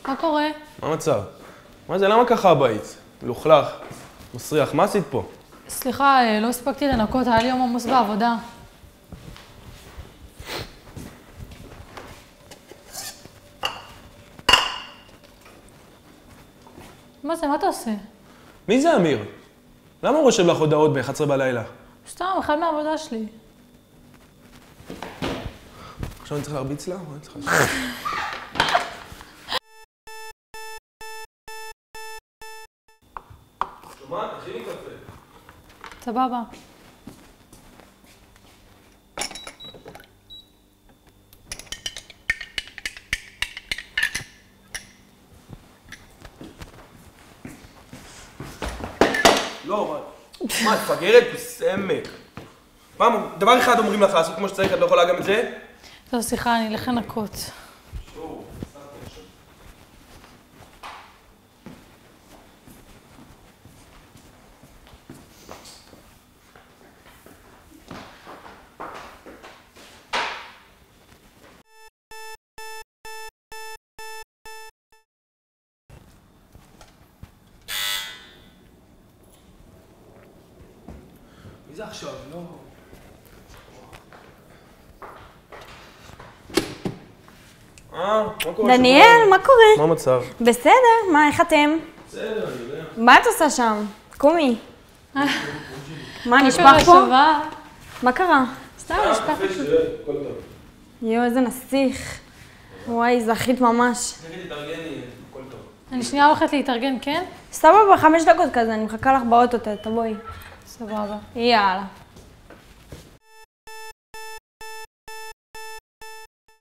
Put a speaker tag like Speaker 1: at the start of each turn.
Speaker 1: מה קורה?
Speaker 2: מה המצב? מה זה, למה ככה הבית? מלוכלך, מסריח, מה עשית פה?
Speaker 1: סליחה, לא הספקתי לנקות, היה לי יום עמוס בעבודה. מה זה, מה אתה עושה?
Speaker 2: מי זה אמיר? למה הוא רושם לך הודעות ב-11 בלילה?
Speaker 1: סתם, אחד מהעבודה שלי.
Speaker 2: עכשיו אני צריך להרביץ לה? מה אני צריך לעשות? שומעת? תכין לי קפה.
Speaker 1: סבבה.
Speaker 2: לא, מה, את מפגרת? בסמק. פעם, דבר אחד אומרים לך לעשות כמו שצריך, את לא יכולה גם את זה?
Speaker 1: טוב, סליחה, אני אלך לנקות.
Speaker 2: מי זה עכשיו? לא... מה קורה?
Speaker 3: דניאל, מה קורה?
Speaker 2: מה המצב?
Speaker 3: בסדר, מה, איך אתם?
Speaker 2: בסדר, אני יודע.
Speaker 3: מה את עושה שם? קומי. מה, נשפך פה?
Speaker 1: שווה.
Speaker 3: מה קרה?
Speaker 1: סתם, נשפך
Speaker 2: קפה שלי, הכל טוב.
Speaker 3: יואו, איזה נסיך. וואי, זכית ממש.
Speaker 2: תגידי, תארגני, הכל טוב.
Speaker 1: אני שנייה הולכת להתארגן, כן?
Speaker 3: סבבה, 5 דקות כזה, אני מחכה לך באוטו, תבואי.
Speaker 1: סבבה.
Speaker 3: יאללה.